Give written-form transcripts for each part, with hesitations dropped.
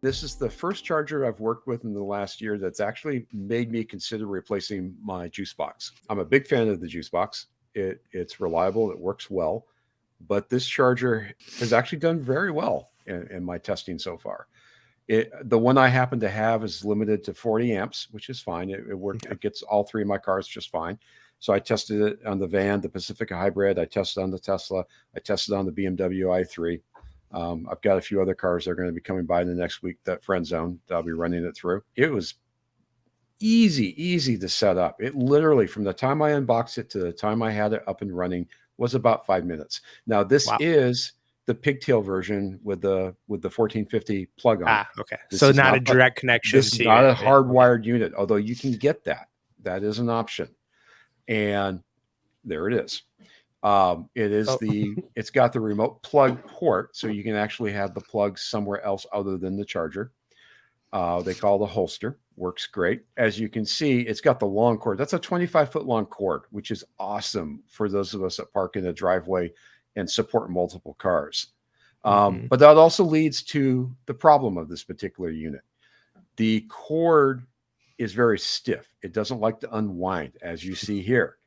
This is the first charger I've worked with in the last year that's actually made me consider replacing my juice box. I'm a big fan of the juice box. It's reliable, it works well, but this charger has actually done very well in my testing so far. The one I happen to have is limited to 40 amps, which is fine. It worked. Okay. It gets all three of my cars just fine. So I tested it on the van, the Pacifica Hybrid. I tested on the Tesla. I tested on the BMW i3. I've got a few other cars that are going to be coming by in the next week, that friend zone that I'll be running it through. It was easy to set up. It literally, from the time I unboxed it to the time I had it up and running, was about 5 minutes. Now this is the pigtail version with the 1450 plug on. Okay. This so is not a direct connection. This is not a hardwired unit, although you can get that. That is an option. And there it is. It's got the remote plug port, so you can actually have the plug somewhere else other than the charger. They call the holster. Works great. As you can see, it's got the long cord. That's a 25-foot long cord, which is awesome for those of us that park in a driveway and support multiple cars. But that also leads to the problem of this particular unit. The cord is very stiff. It doesn't like to unwind, as you see here.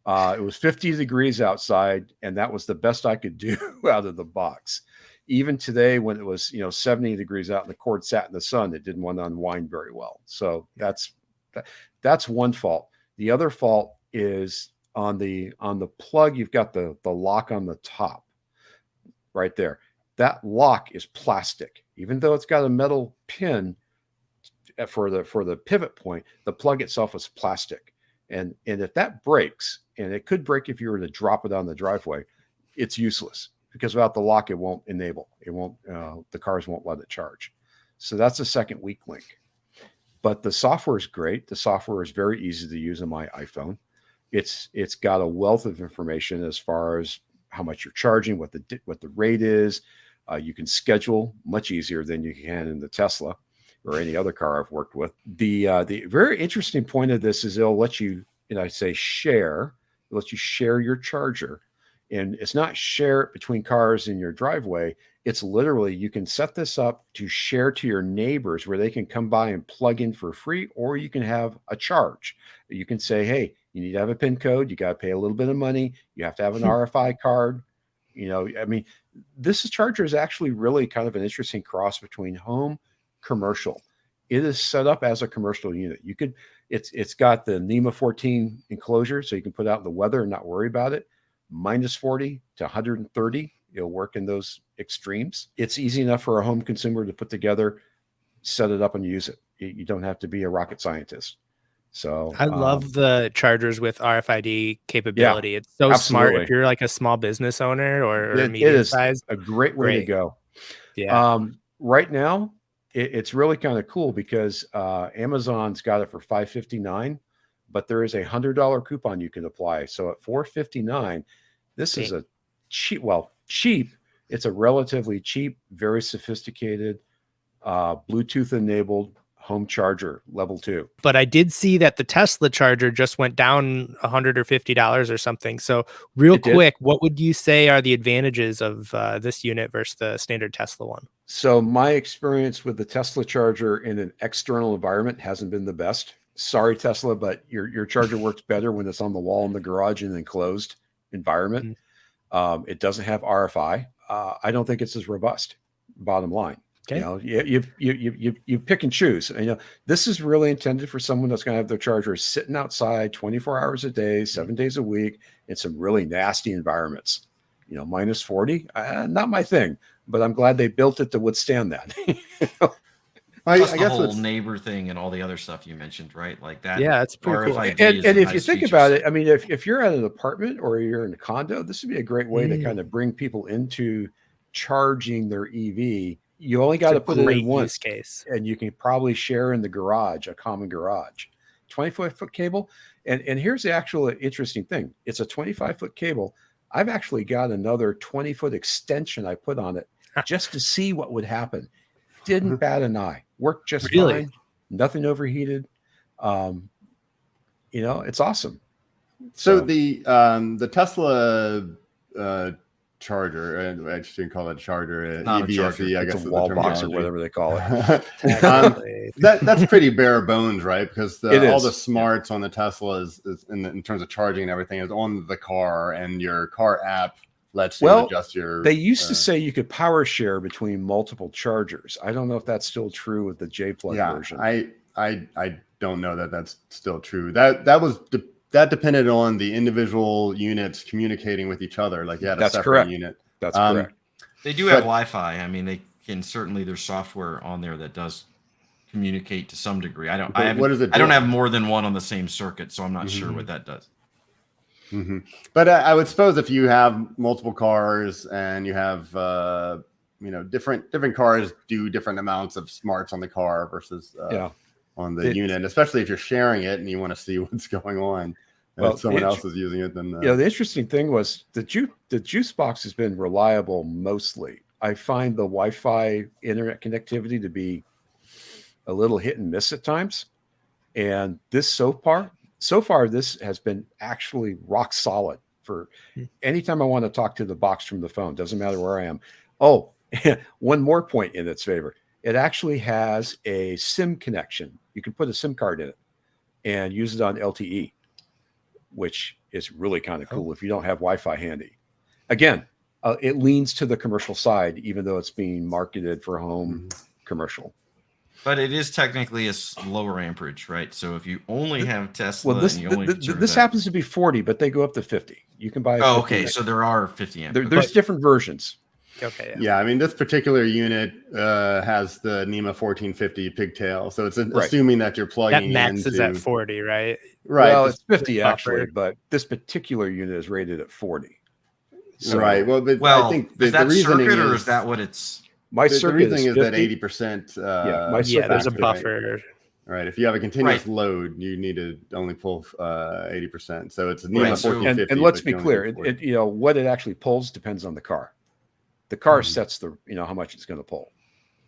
It was 50 degrees outside, and that was the best I could do out of the box. Even today, when it was 70 degrees out and the cord sat in the sun, it didn't want to unwind very well. So that's one fault. The other fault is on the plug. You've got the lock on the top, right there. That lock is plastic, even though it's got a metal pin for the pivot point. The plug itself is plastic, and if that breaks, and it could break if you were to drop it on the driveway, it's useless. Because without the lock, it won't enable. It won't. The cars won't let it charge. So that's a second weak link. But the software is great. The software is very easy to use on my iPhone. It's got a wealth of information as far as how much you're charging, what the rate is. You can schedule much easier than you can in the Tesla or any other car I've worked with. The very interesting point of this is it'll let you, share. It lets you share your charger. And it's not share it between cars in your driveway. It's literally, you can set this up to share to your neighbors where they can come by and plug in for free, or you can have a charge. You can say, hey, you need to have a PIN code. You got to pay a little bit of money. You have to have an RFI card. This charger is actually really kind of an interesting cross between home, commercial. It is set up as a commercial unit. It's got the NEMA 14 enclosure, so you can put out in the weather and not worry about it. Minus 40 to 130. It'll work in those extremes. It's easy enough for a home consumer to put together, set it up, and use it. You don't have to be a rocket scientist. So I love the chargers with RFID capability. Yeah, it's so absolutely. smart if you're like a small business owner or It medium is sized. a great way to go. Yeah. Right now, it's really kind of cool because Amazon's got it for $5.59, but there is a $100 coupon you can apply. So at $4.59, this is a cheap. It's a relatively cheap, very sophisticated, Bluetooth enabled home charger level 2. But I did see that the Tesla charger just went down $100 or $50 or something. So real quick, what would you say are the advantages of this unit versus the standard Tesla one? So my experience with the Tesla charger in an external environment hasn't been the best. Sorry, Tesla, but your charger works better when it's on the wall in the garage in an enclosed environment. It doesn't have RFI. I don't think it's as robust, bottom line. Okay. You pick and choose. This is really intended for someone that's going to have their charger sitting outside 24 hours a day, 7 days a week in some really nasty environments. Minus 40, not my thing, but I'm glad they built it to withstand that. I guess the whole neighbor thing and all the other stuff you mentioned, right? Like that. Yeah, it's pretty cool. And if you think about it, if you're at an apartment or you're in a condo, this would be a great way to kind of bring people into charging their EV. You only got to put it in once, case, and you can probably share in the garage, a common garage. 25-foot cable. And here's the actual interesting thing. It's a 25-foot cable. I've actually got another 20-foot extension I put on it just to see what would happen. Didn't bat an eye. Worked just fine. Nothing overheated. It's awesome. So the Tesla charger, and I shouldn't call it a charger. Not a EVSE, charger. I It's guess a is the wall box or terminology. whatever they call it. That's pretty bare bones, right? Because all is. the smarts on the Tesla is in terms of charging and everything is on the car, and your car app lets you adjust your. They used to say you could power share between multiple chargers. I don't know if that's still true with the J-plug version. I don't know that that's still true. That depended on the individual units communicating with each other. Like you had a separate unit. That's correct. They do have Wi-Fi. I mean, they can certainly. There's software on there that does communicate to some degree. I don't have more than one on the same circuit, so I'm not sure what that does. Mm-hmm. But I would suppose if you have multiple cars and you have different cars do different amounts of smarts on the car versus on the unit, and especially if you're sharing it and you want to see what's going on. If someone else is using it, then the interesting thing was the juice box has been reliable mostly. I find the Wi-Fi internet connectivity to be a little hit and miss at times, and this so far this has been actually rock solid for anytime I want to talk to the box from the phone. Doesn't matter where I am. Oh, one more point in its favor: it actually has a SIM connection. You can put a SIM card in it and use it on LTE, which is really kind of cool if you don't have Wi-Fi handy. Again, it leans to the commercial side, even though it's being marketed for home commercial. But it is technically a lower amperage, right? So if you only have Tesla, this happens to be 40, but they go up to 50. You can buy. Okay, so there are 50 amp. There's different versions. Okay. Yeah, I mean, this particular unit has the NEMA 1450 pigtail, so it's assuming that you're plugging that max is at 40, right? Right. Well, it's 50 actually, but this particular unit is rated at 40. So, right. Well, I think is that the reasoning circuit, or is that what it's? My circuit the reasoning is that 80%. My circuit, there's a buffer. Right. If you have a continuous load, you need to only pull 80%. So it's NEMA 1450. And let's be clear, what it actually pulls depends on the car. The car sets the how much it's going to pull.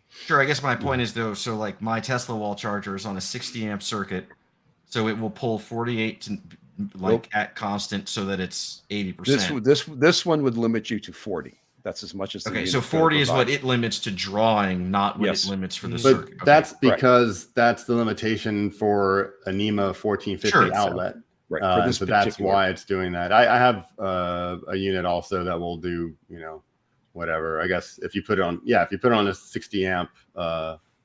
Sure. I guess my point is though, so like my Tesla wall charger is on a 60 amp circuit, so it will pull 48 to at constant, so that it's 80%. This one would limit you to 40. That's as much as so 40 is what it limits to drawing, not what it limits for the circuit. That's because that's the limitation for a NEMA 1450 outlet. Right. So that's why it's doing that. I have a unit also that will do whatever. I guess if you put it on a 60 amp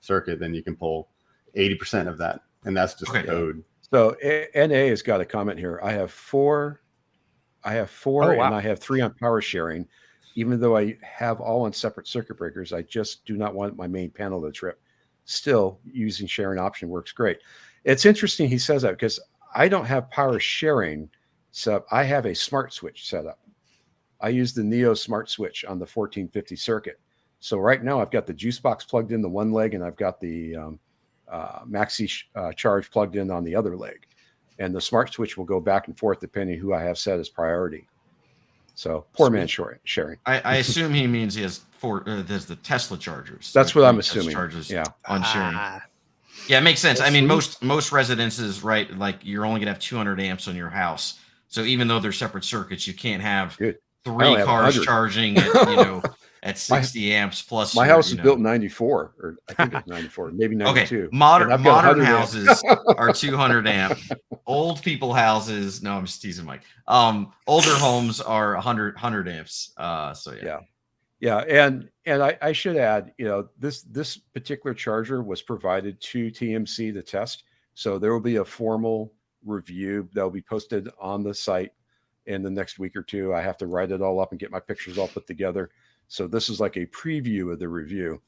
circuit, then you can pull 80% of that, and that's just the code. So NA has got a comment here. I have four, and I have 3 on power sharing. Even though I have all on separate circuit breakers, I just do not want my main panel to trip. Still, using sharing option works great. It's interesting he says that because I don't have power sharing set up. I have a smart switch set up. I use the Neo smart switch on the 1450 circuit. So right now I've got the juice box plugged in the one leg, and I've got the MaxiCharge plugged in on the other leg. And the smart switch will go back and forth depending who I have set as priority. So poor man sharing. I assume he means he has there's the Tesla chargers. That's what I'm assuming. Charges on sharing. Yeah, it makes sense. I mean, most residences, right? Like you're only gonna have 200 amps on your house. So even though they're separate circuits, you can't have 3 cars charging at 60 amps plus. My house is built in 94, or I think it's 94, maybe 92. Okay, modern houses are 200 amp. Old people houses, no, I'm just teasing Mike. Older homes are 100 amps. And I should add, this particular charger was provided to TMC to test, so there will be a formal review that will be posted on the site in the next week or two. I have to write it all up and get my pictures all put together. So this is like a preview of the review.